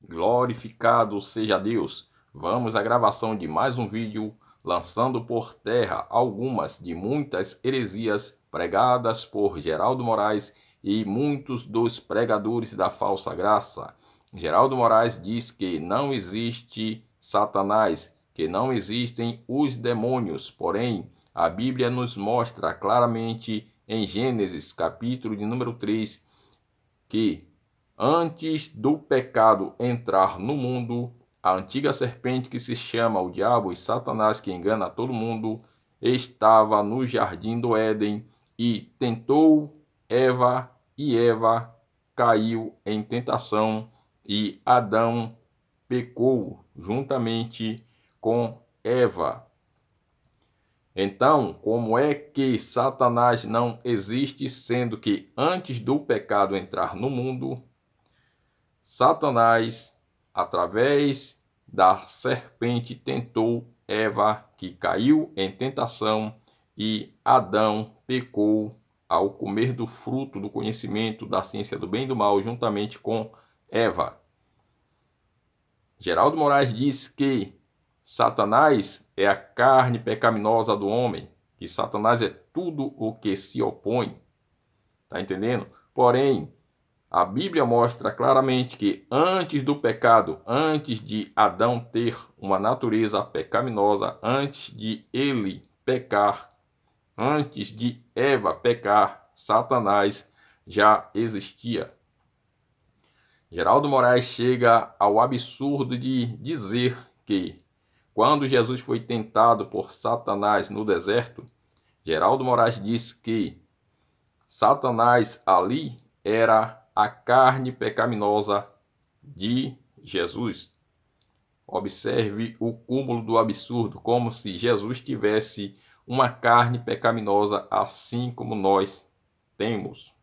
Glorificado seja Deus! Vamos à gravação de mais um vídeo, lançando por terra algumas de muitas heresias pregadas por Geraldo Moraes e muitos dos pregadores da falsa graça. Geraldo Moraes diz que não existe Satanás, que não existem os demônios, porém, a Bíblia nos mostra claramente em Gênesis, capítulo de número 3, que antes do pecado entrar no mundo, a antiga serpente que se chama o diabo e Satanás, que engana todo mundo, estava no jardim do Éden e tentou Eva, e Eva caiu em tentação e Adão pecou juntamente com Eva. Então, como é que Satanás não existe, sendo que antes do pecado entrar no mundo, Satanás, através da serpente, tentou Eva, que caiu em tentação, e Adão pecou ao comer do fruto do conhecimento da ciência do bem e do mal, juntamente com Eva. Geraldo Moraes diz que Satanás é a carne pecaminosa do homem, que Satanás é tudo o que se opõe. Tá entendendo? Porém, a Bíblia mostra claramente que antes do pecado, antes de Adão ter uma natureza pecaminosa, antes de ele pecar, antes de Eva pecar, Satanás já existia. Geraldo Moraes chega ao absurdo de dizer que, quando Jesus foi tentado por Satanás no deserto, Geraldo Moraes diz que Satanás ali era a carne pecaminosa de Jesus. Observe o cúmulo do absurdo, como se Jesus tivesse uma carne pecaminosa assim como nós temos.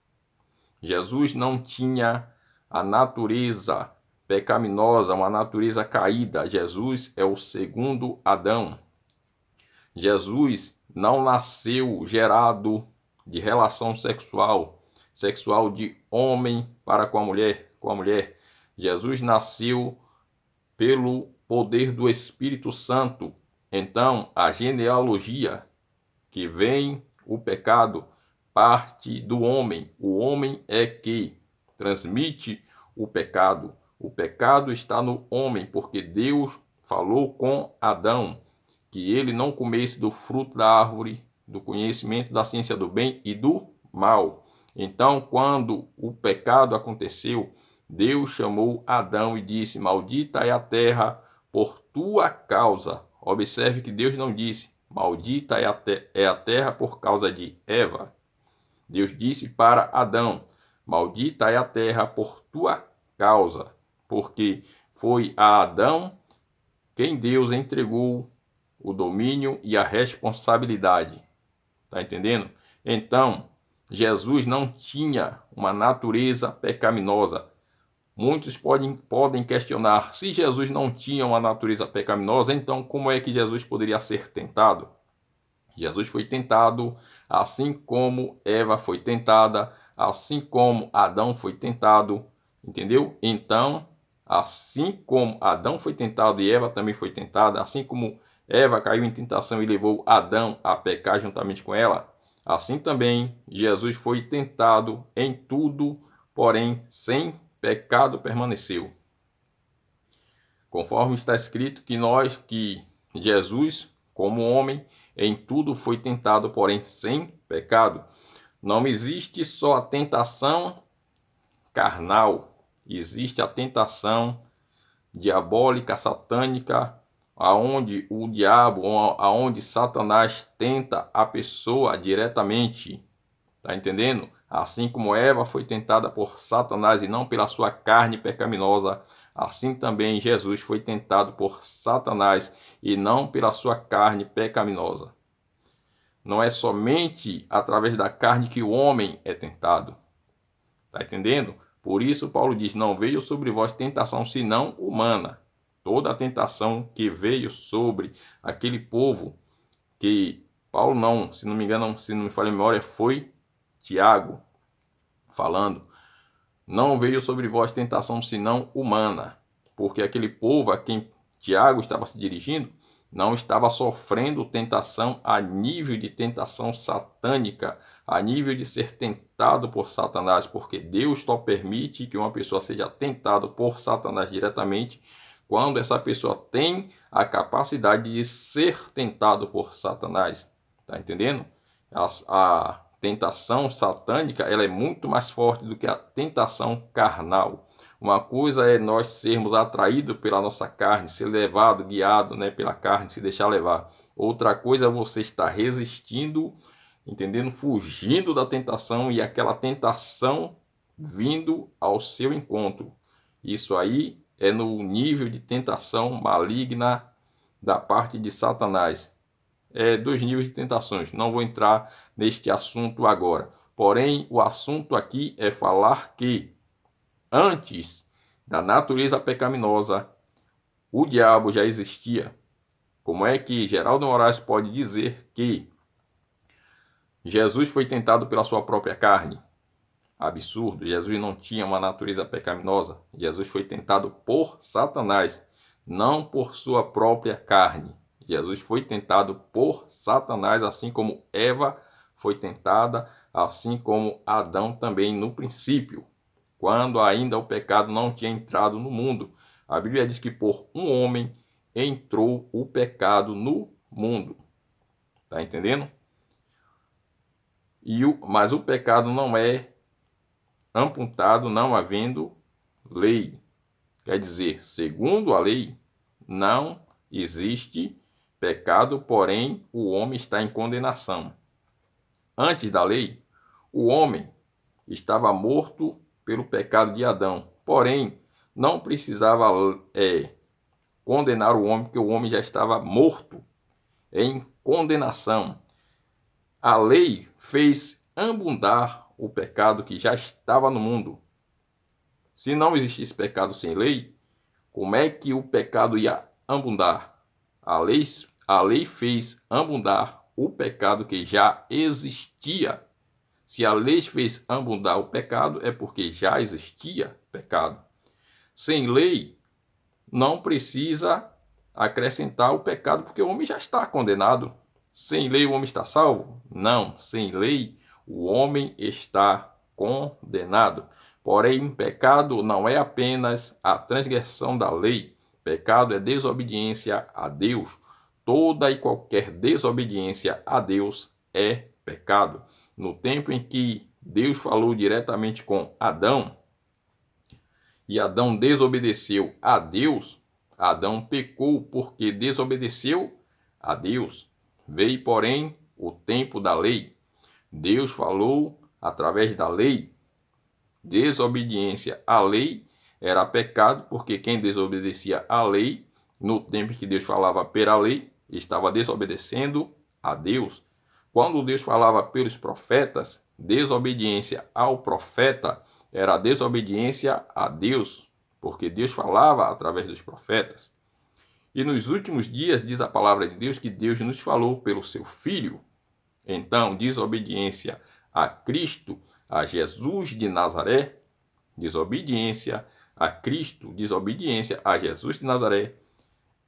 Jesus não tinha a natureza pecaminosa, uma natureza caída. Jesus é o segundo Adão. Jesus não nasceu gerado de relação sexual de homem para com a mulher. Jesus nasceu pelo poder do Espírito Santo. Então, a genealogia que vem o pecado parte do homem. O homem é que transmite o pecado. O pecado está no homem, porque Deus falou com Adão que ele não comesse do fruto da árvore do conhecimento da ciência do bem e do mal. Então, quando o pecado aconteceu, Deus chamou Adão e disse: maldita é a terra por tua causa. Observe que Deus não disse: maldita é a terra por causa de Eva. Deus disse para Adão: maldita é a terra por tua causa, porque foi a Adão quem Deus entregou o domínio e a responsabilidade. Tá entendendo? Então, Jesus não tinha uma natureza pecaminosa. Muitos podem questionar: se Jesus não tinha uma natureza pecaminosa, então como é que Jesus poderia ser tentado? Jesus foi tentado assim como Eva foi tentada, assim como Adão foi tentado, entendeu? Então, assim como Adão foi tentado e Eva também foi tentada, assim como Eva caiu em tentação e levou Adão a pecar juntamente com ela, assim também Jesus foi tentado em tudo, porém sem pecado permaneceu. Conforme está escrito que Jesus, como homem, em tudo foi tentado, porém sem pecado. Não existe só a tentação carnal, existe a tentação diabólica, satânica, aonde o diabo, aonde Satanás tenta a pessoa diretamente. Tá entendendo? Assim como Eva foi tentada por Satanás e não pela sua carne pecaminosa, assim também Jesus foi tentado por Satanás e não pela sua carne pecaminosa. Não é somente através da carne que o homem é tentado. Tá entendendo? Por isso Paulo diz: não veio sobre vós tentação senão humana. Toda a tentação que veio sobre aquele povo, que Paulo não, se não me engano, se não me falha a memória, foi Tiago falando: não veio sobre vós tentação senão humana. porque aquele povo a quem Tiago estava se dirigindo não estava sofrendo tentação a nível de tentação satânica, a nível de ser tentado por Satanás, porque Deus só permite que uma pessoa seja tentada por Satanás diretamente quando essa pessoa tem a capacidade de ser tentado por Satanás. Tá entendendo? A tentação satânica, ela é muito mais forte do que a tentação carnal. Uma coisa é nós sermos atraídos pela nossa carne, ser levado, guiado, né, pela carne, se deixar levar. Outra coisa é você estar resistindo, entendendo? Fugindo da tentação e aquela tentação vindo ao seu encontro. Isso aí é no nível de tentação maligna da parte de Satanás. É dois níveis de tentações. Não vou entrar neste assunto agora. Porém, o assunto aqui é falar que antes da natureza pecaminosa, o diabo já existia. Como é que Geraldo Moraes pode dizer que Jesus foi tentado pela sua própria carne? Absurdo, Jesus não tinha uma natureza pecaminosa. Jesus foi tentado por Satanás, não por sua própria carne. Jesus foi tentado por Satanás, assim como Eva foi tentada, assim como Adão também no princípio, quando ainda o pecado não tinha entrado no mundo. A Bíblia diz que por um homem entrou o pecado no mundo. Tá entendendo? Mas o pecado não é amputado não havendo lei. Quer dizer, segundo a lei, não existe pecado, porém o homem está em condenação. Antes da lei, o homem estava morto pelo pecado de Adão, porém não precisava condenar o homem, porque o homem já estava morto em condenação. A lei fez abundar o pecado que já estava no mundo. Se não existisse pecado sem lei, como é que o pecado ia abundar? A lei fez abundar o pecado que já existia. Se a lei fez abundar o pecado, é porque já existia pecado. Sem lei, não precisa acrescentar o pecado, porque o homem já está condenado. Sem lei, o homem está salvo? Não, sem lei, o homem está condenado. Porém, pecado não é apenas a transgressão da lei. Pecado é desobediência a Deus. Toda e qualquer desobediência a Deus é pecado. No tempo em que Deus falou diretamente com Adão, e Adão desobedeceu a Deus, Adão pecou porque desobedeceu a Deus. Veio, porém, o tempo da lei. Deus falou através da lei. Desobediência à lei era pecado, porque quem desobedecia à lei, no tempo que Deus falava pela lei, estava desobedecendo a Deus. Quando Deus falava pelos profetas, desobediência ao profeta era desobediência a Deus, porque Deus falava através dos profetas. E nos últimos dias, diz a palavra de Deus, que Deus nos falou pelo seu Filho. Então, desobediência a Cristo, a Jesus de Nazaré, desobediência a Cristo, desobediência a Jesus de Nazaré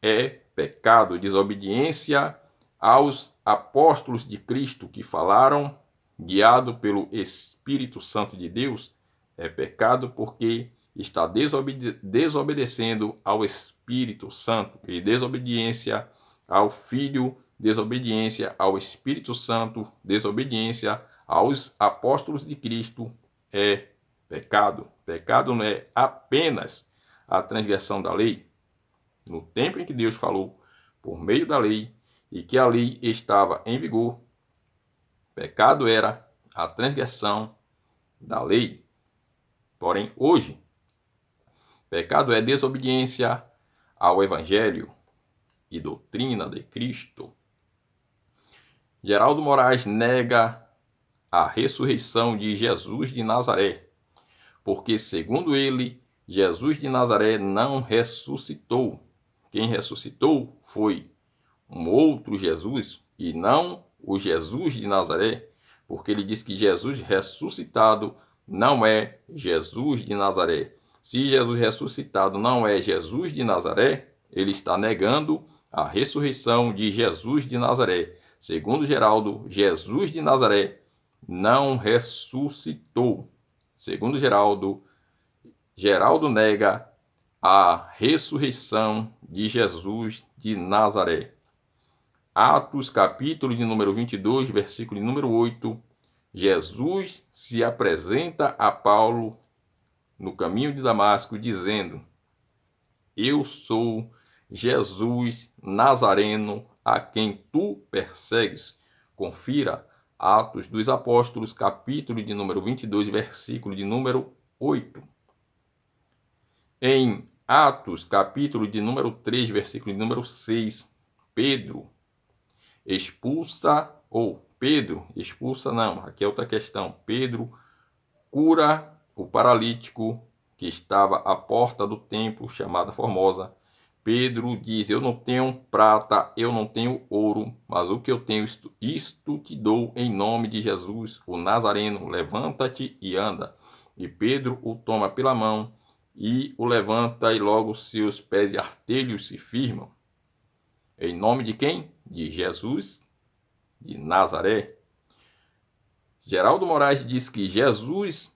é pecado. Desobediência aos apóstolos de Cristo que falaram, guiado pelo Espírito Santo de Deus, é pecado porque está desobedecendo ao Espírito Santo. E desobediência ao Filho, desobediência ao Espírito Santo, desobediência aos apóstolos de Cristo é pecado. Pecado não é apenas a transgressão da lei. No tempo em que Deus falou por meio da lei e que a lei estava em vigor, pecado era a transgressão da lei. Porém, hoje, pecado é desobediência ao Evangelho e doutrina de Cristo. Geraldo Moraes nega a ressurreição de Jesus de Nazaré, porque, segundo ele, Jesus de Nazaré não ressuscitou. Quem ressuscitou foi um outro Jesus e não o Jesus de Nazaré, porque ele diz que Jesus ressuscitado não é Jesus de Nazaré. Se Jesus ressuscitado não é Jesus de Nazaré, ele está negando a ressurreição de Jesus de Nazaré. Segundo Geraldo, Jesus de Nazaré não ressuscitou. Segundo Geraldo, Geraldo nega a ressurreição de Jesus de Nazaré. Atos, capítulo de número 22, versículo de número 8. Jesus se apresenta a Paulo no caminho de Damasco, dizendo: Eu sou Jesus Nazareno, a quem tu persegues. Confira Atos dos Apóstolos, capítulo de número 22, versículo de número 8. Em Atos, capítulo de número 3, versículo de número 6, Pedro expulsa não, aqui é outra questão. Pedro cura o paralítico que estava à porta do templo, chamada Formosa. Pedro diz: Eu não tenho prata, eu não tenho ouro, mas o que eu tenho, isto te dou em nome de Jesus, o Nazareno. Levanta-te e anda. E Pedro o toma pela mão e o levanta, e logo seus pés e artelhos se firmam. Em nome de quem? De Jesus de Nazaré. Geraldo Moraes diz que Jesus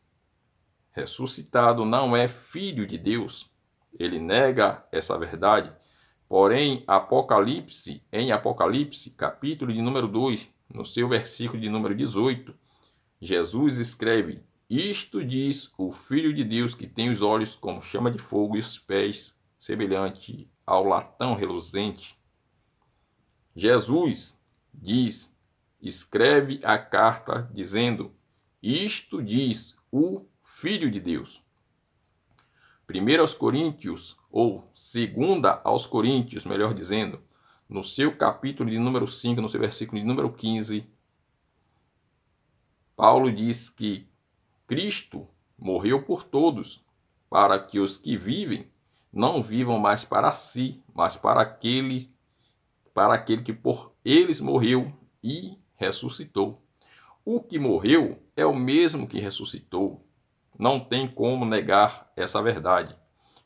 ressuscitado não é filho de Deus. Ele nega essa verdade. Porém, em Apocalipse, capítulo de número 2, no seu versículo de número 18, Jesus escreve: Isto diz o Filho de Deus, que tem os olhos como chama de fogo e os pés semelhante ao latão reluzente. Jesus escreve a carta dizendo: Isto diz o Filho de Deus. 1 aos Coríntios, ou 2 aos Coríntios, melhor dizendo, no seu capítulo de número 5, no seu versículo de número 15, Paulo diz que Cristo morreu por todos, para que os que vivem não vivam mais para si, mas para aquele que por eles morreu e ressuscitou. O que morreu é o mesmo que ressuscitou. Não tem como negar essa verdade.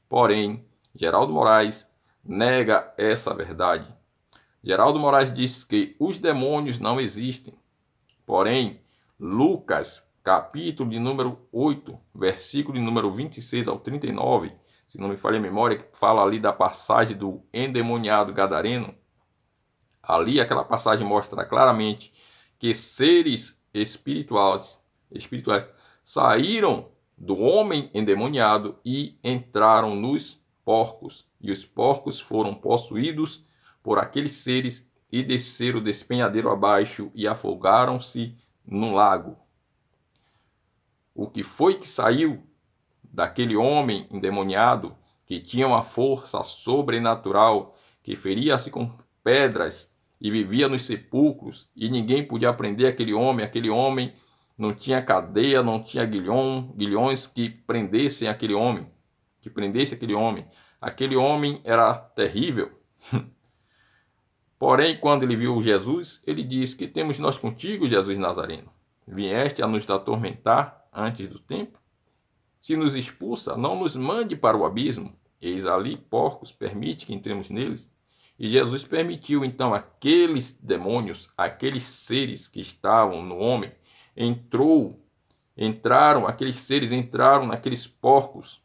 Porém, Geraldo Moraes nega essa verdade. Geraldo Moraes diz que os demônios não existem. Porém, Lucas, capítulo de número 8, versículo de número 26 ao 39, se não me falha a memória, que fala ali da passagem do endemoniado gadareno. Ali aquela passagem mostra claramente que seres espirituais saíram do homem endemoniado e entraram nos porcos. E os porcos foram possuídos por aqueles seres e desceram o despenhadeiro abaixo e afogaram-se no lago. O que foi que saiu daquele homem endemoniado, que tinha uma força sobrenatural, que feria-se com pedras e vivia nos sepulcros, e ninguém podia prender aquele homem não tinha cadeia, não tinha guilhões que prendessem aquele homem, aquele homem era terrível. Porém, quando ele viu Jesus, ele disse: Que temos nós contigo, Jesus Nazareno? Vieste a nos atormentar antes do tempo? Se nos expulsa, não nos mande para o abismo. Eis ali porcos, permite que entremos neles. E Jesus permitiu então aqueles demônios, aqueles seres que estavam no homem, aqueles seres entraram naqueles porcos.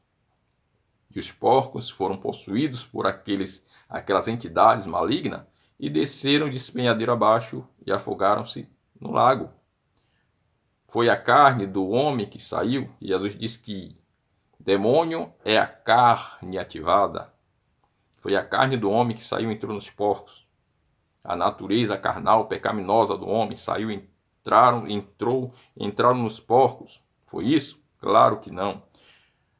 E os porcos foram possuídos por aquelas entidades malignas e desceram de despenhadeiro abaixo e afogaram-se no lago. Foi a carne do homem que saiu. E Jesus diz que demônio é a carne ativada. Foi a carne do homem que saiu e entrou nos porcos. A natureza carnal, pecaminosa do homem saiu, entraram nos porcos. Foi isso? Claro que não.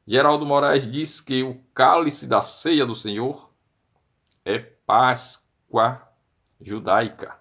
Geraldo Moraes diz que o cálice da ceia do Senhor é Páscoa judaica.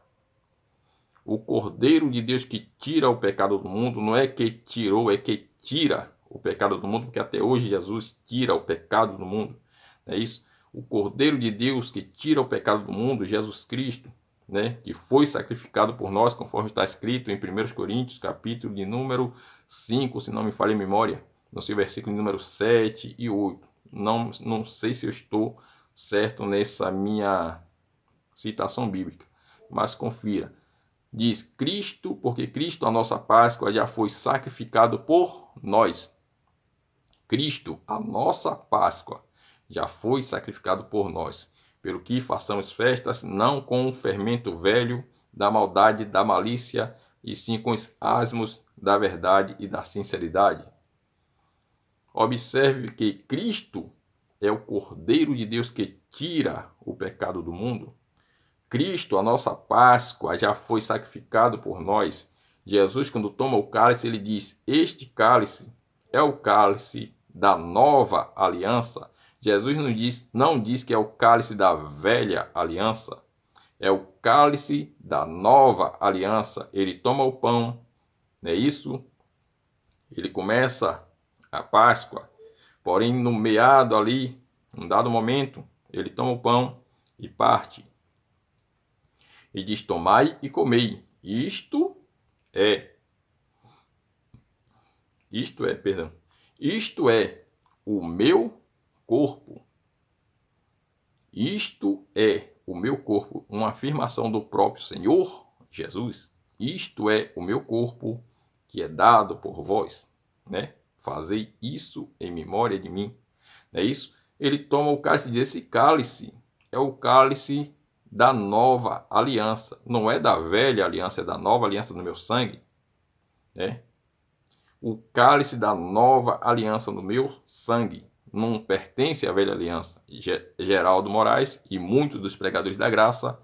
O Cordeiro de Deus que tira o pecado do mundo, não é que tirou, é que tira o pecado do mundo, porque até hoje Jesus tira o pecado do mundo. É isso? O Cordeiro de Deus que tira o pecado do mundo, Jesus Cristo, né, que foi sacrificado por nós, conforme está escrito em 1 Coríntios, capítulo de número 5, se não me falha a memória. no seu versículo número 7 e 8. Não sei se eu estou certo nessa minha citação bíblica, mas confira. Diz Cristo, porque Cristo, a nossa Páscoa, já foi sacrificado por nós. Cristo, a nossa Páscoa, já foi sacrificado por nós, pelo que façamos festas não com o fermento velho da maldade, da malícia, e sim com os asmos da verdade e da sinceridade. Observe que Cristo é o Cordeiro de Deus que tira o pecado do mundo. Cristo, a nossa Páscoa, já foi sacrificado por nós. Jesus, quando toma o cálice, ele diz: este cálice é o cálice da nova aliança. Jesus não diz que é o cálice da velha aliança. É o cálice da nova aliança. Ele toma o pão, não é isso? Ele começa a Páscoa, porém no meado ali, num dado momento, ele toma o pão e parte. E diz: tomai e comei. Isto é o meu corpo. Isto é o meu corpo, uma afirmação do próprio Senhor Jesus. Isto é o meu corpo que é dado por vós, né? Fazei isso em memória de mim. Não é isso? Ele toma o cálice e diz: esse cálice é o cálice da nova aliança. Não é da velha aliança, é da nova aliança no meu sangue, né? O cálice da nova aliança no meu sangue não pertence à velha aliança. Geraldo Moraes e muitos dos pregadores da graça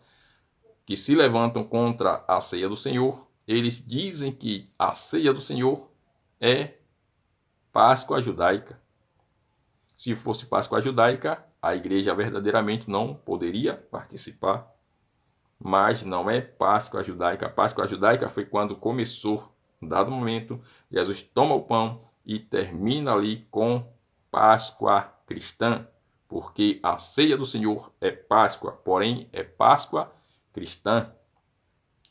que se levantam contra a ceia do Senhor, eles dizem que a ceia do Senhor é Páscoa judaica. Se fosse Páscoa judaica, a igreja verdadeiramente não poderia participar. Mas não é Páscoa judaica. A Páscoa judaica foi quando começou, em dado momento, Jesus toma o pão e termina ali com Páscoa cristã, porque a ceia do Senhor é Páscoa, porém é Páscoa cristã.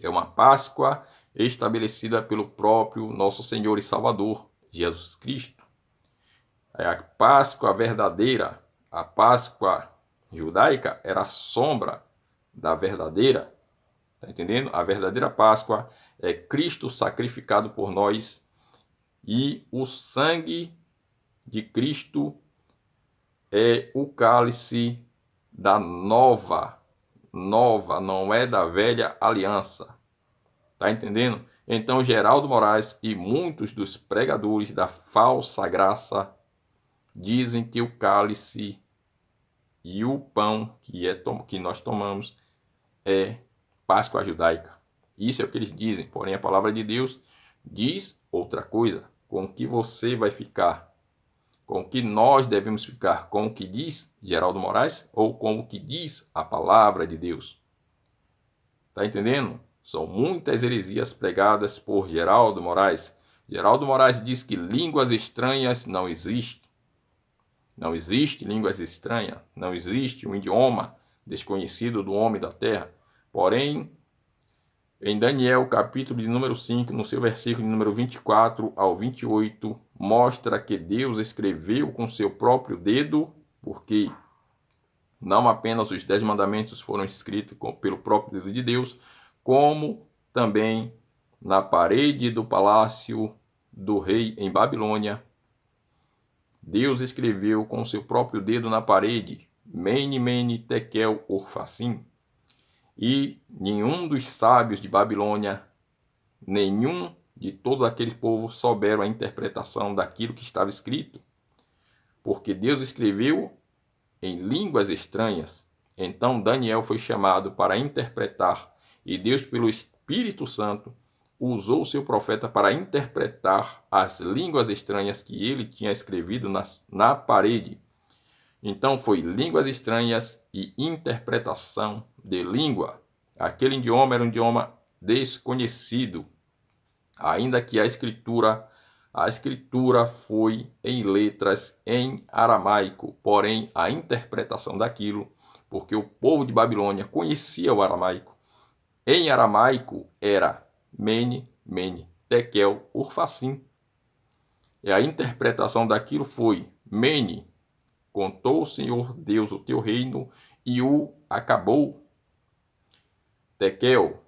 É uma Páscoa estabelecida pelo próprio nosso Senhor e Salvador, Jesus Cristo. É a Páscoa verdadeira. A Páscoa judaica era a sombra da verdadeira. Tá entendendo? A verdadeira Páscoa é Cristo sacrificado por nós e o sangue de Cristo é o cálice da nova, não é da velha aliança. Tá entendendo? Então, Geraldo Moraes e muitos dos pregadores da falsa graça dizem que o cálice e o pão que nós tomamos é Páscoa judaica. Isso é o que eles dizem, porém a palavra de Deus diz outra coisa. Com o que você vai ficar? Com o que nós devemos ficar? Com o que diz Geraldo Moraes ou com o que diz a palavra de Deus? Tá entendendo? São muitas heresias pregadas por Geraldo Moraes. Geraldo Moraes diz que línguas estranhas não existem. Não existe línguas estranhas, não existe um idioma desconhecido do homem da terra. Porém, em Daniel, capítulo de número 5, no seu versículo de número 24 ao 28, mostra que Deus escreveu com seu próprio dedo, porque não apenas os 10 mandamentos foram escritos pelo próprio dedo de Deus, como também na parede do palácio do rei em Babilônia, Deus escreveu com seu próprio dedo na parede, Mene, Mene, Tekel, Urfassim. E nenhum dos sábios de Babilônia, nenhum de todos aqueles povos souberam a interpretação daquilo que estava escrito, porque Deus escreveu em línguas estranhas. Então Daniel foi chamado para interpretar, e Deus, pelo Espírito Santo, usou o seu profeta para interpretar as línguas estranhas que ele tinha escrevido na parede. Então foi línguas estranhas e interpretação de língua. Aquele idioma era um idioma desconhecido, ainda que a escritura foi em letras em aramaico, porém a interpretação daquilo, porque o povo de Babilônia conhecia o aramaico. Em aramaico era Mene, Mene, Tekel, Urfassim. E a interpretação daquilo foi: Mene, contou o Senhor Deus o teu reino e o acabou. Tekel,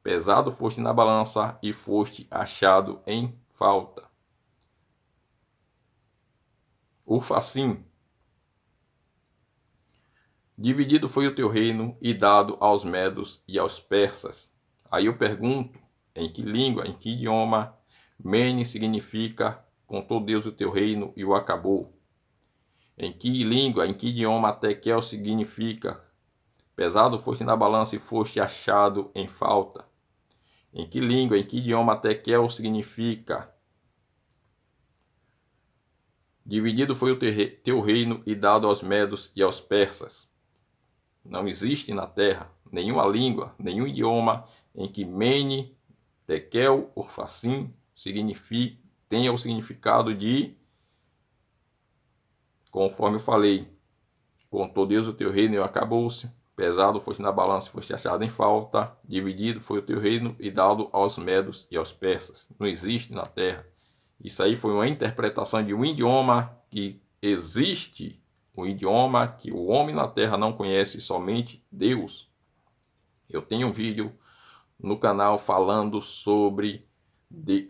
pesado foste na balança e foste achado em falta. Urfacim, dividido foi o teu reino e dado aos medos e aos persas. Aí eu pergunto, em que língua, em que idioma, Mene significa contou Deus o teu reino e o acabou? Em que língua, em que idioma Tekel significa pesado foste na balança e foste achado em falta? Em que língua, em que idioma Tekel significa dividido foi o teu reino e dado aos medos e aos persas? Não existe na terra nenhuma língua, nenhum idioma em que Mene, Tekel, Urfacim tenha o significado de, conforme eu falei, contou Deus o teu reino e acabou-se, pesado foste na balança e foste achado em falta, dividido foi o teu reino e dado aos medos e aos persas. Não existe na terra. Isso aí foi uma interpretação de um idioma que existe, um idioma que o homem na terra não conhece, somente Deus. Eu tenho um vídeo no canal falando sobre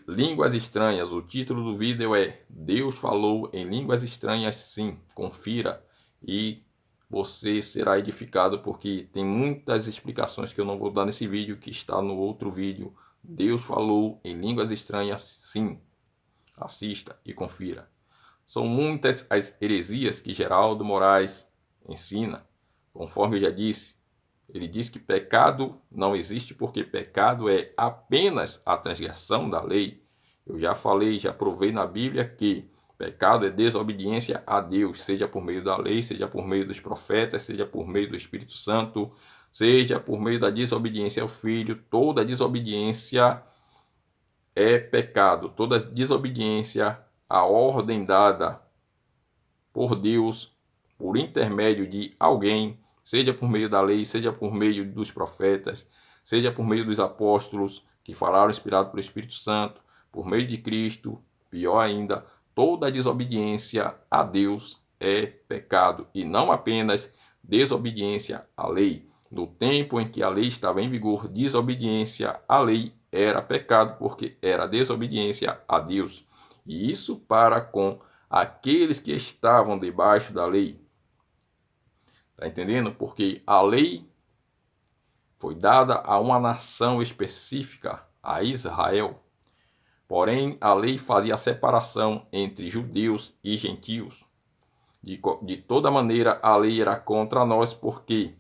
línguas estranhas. O título do vídeo é Deus falou em línguas estranhas, sim. Confira e você será edificado, porque tem muitas explicações que eu não vou dar nesse vídeo, que está no outro vídeo. Deus falou em línguas estranhas, sim. Assista e confira. São muitas as heresias que Geraldo Moraes ensina. Conforme eu já disse, ele diz que pecado não existe porque pecado é apenas a transgressão da lei. Eu já falei, já provei na Bíblia que pecado é desobediência a Deus, seja por meio da lei, seja por meio dos profetas, seja por meio do Espírito Santo, seja por meio da desobediência ao Filho. Toda desobediência é pecado, toda desobediência à ordem dada por Deus, por intermédio de alguém, seja por meio da lei, seja por meio dos profetas, seja por meio dos apóstolos que falaram inspirado pelo Espírito Santo, por meio de Cristo, pior ainda, toda desobediência a Deus é pecado, e não apenas desobediência à lei. No tempo em que a lei estava em vigor, desobediência à lei era pecado, porque era desobediência a Deus. E isso para com aqueles que estavam debaixo da lei. Está entendendo? Porque a lei foi dada a uma nação específica, a Israel. Porém, a lei fazia a separação entre judeus e gentios. De toda maneira, a lei era contra nós, porque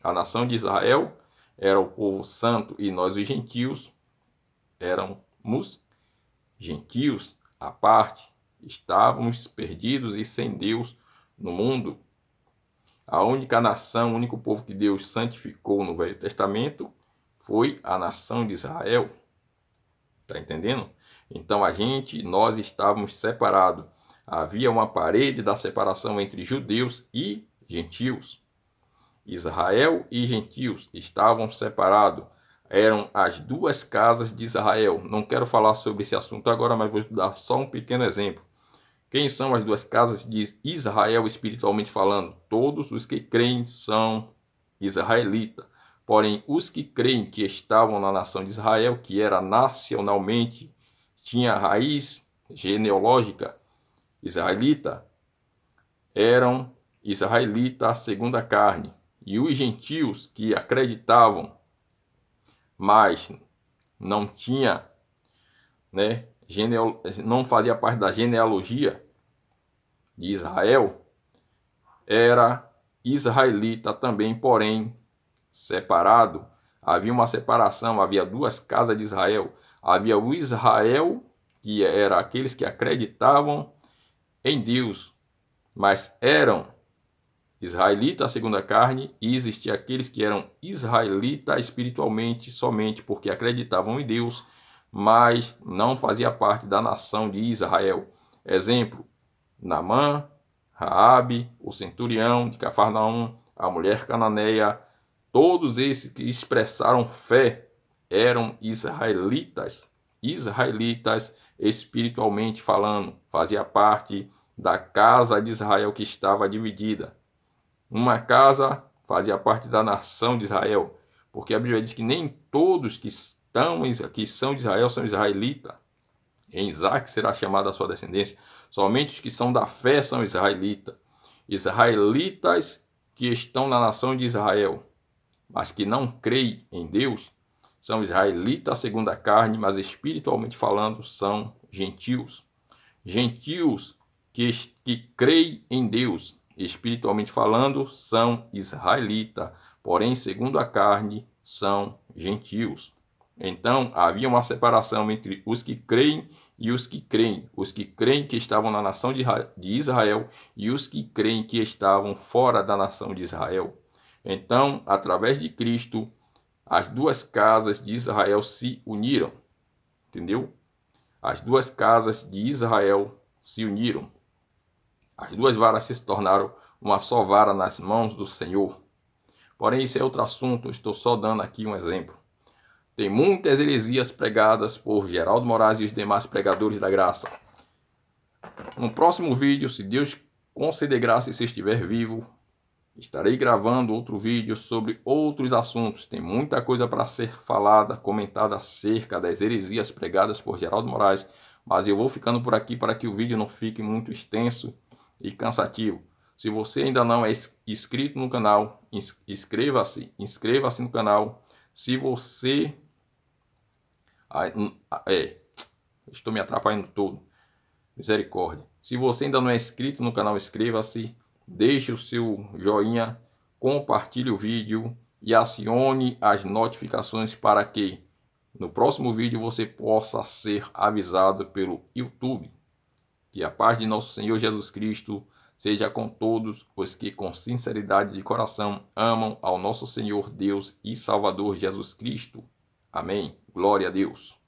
a nação de Israel era o povo santo e nós, os gentios, éramos gentios à parte. Estávamos perdidos e sem Deus no mundo. A única nação, o único povo que Deus santificou no Velho Testamento foi a nação de Israel. Está entendendo? Então nós estávamos separados. Havia uma parede da separação entre judeus e gentios. Israel e gentios estavam separados. Eram as duas casas de Israel. Não quero falar sobre esse assunto agora, mas vou dar só um pequeno exemplo. Quem são as duas casas de Israel espiritualmente falando? Todos os que creem são israelitas. Porém, os que creem que estavam na nação de Israel, que era nacionalmente, tinha raiz genealógica israelita, eram israelitas segundo a carne. E os gentios que acreditavam, mas não tinha, não fazia parte da genealogia de Israel, era israelita também, porém separado. Havia uma separação, havia duas casas de Israel. Havia o Israel, que era aqueles que acreditavam em Deus, mas eram israelitas segundo a carne, e existia aqueles que eram israelitas espiritualmente somente porque acreditavam em Deus, mas não fazia parte da nação de Israel. Exemplo, Naamã, Raabe, o centurião de Cafarnaum, a mulher cananeia, todos esses que expressaram fé eram israelitas, israelitas espiritualmente falando. Fazia parte da casa de Israel que estava dividida. Uma casa fazia parte da nação de Israel, porque a Bíblia diz que nem todos que são de Israel são israelitas. Em Isaac será chamada a sua descendência. Somente os que são da fé são israelitas. Israelitas que estão na nação de Israel, mas que não creem em Deus, são israelitas segundo a carne, mas espiritualmente falando são gentios. Gentios que creem em Deus, espiritualmente falando, são israelitas, porém, segundo a carne, são gentios. Então, havia uma separação entre os que creem e os que creem que estavam na nação de Israel e os que creem que estavam fora da nação de Israel. Então, através de Cristo, as duas casas de Israel se uniram, entendeu? As duas casas de Israel se uniram. As duas varas se tornaram uma só vara nas mãos do Senhor. Porém, isso é outro assunto, eu estou só dando aqui um exemplo. Tem muitas heresias pregadas por Geraldo Moraes e os demais pregadores da graça. No próximo vídeo, se Deus conceder graça e se estiver vivo, estarei gravando outro vídeo sobre outros assuntos. Tem muita coisa para ser falada, comentada acerca das heresias pregadas por Geraldo Moraes, mas eu vou ficando por aqui para que o vídeo não fique muito extenso e cansativo. Se você ainda não é inscrito no canal, inscreva-se no canal. Se você... estou me atrapalhando todo. Misericórdia. Se você ainda não é inscrito no canal, inscreva-se. Deixe o seu joinha, compartilhe o vídeo e acione as notificações para que no próximo vídeo você possa ser avisado pelo YouTube. Que a paz de nosso Senhor Jesus Cristo seja com todos os que com sinceridade de coração amam ao nosso Senhor Deus e Salvador Jesus Cristo. Amém. Glória a Deus.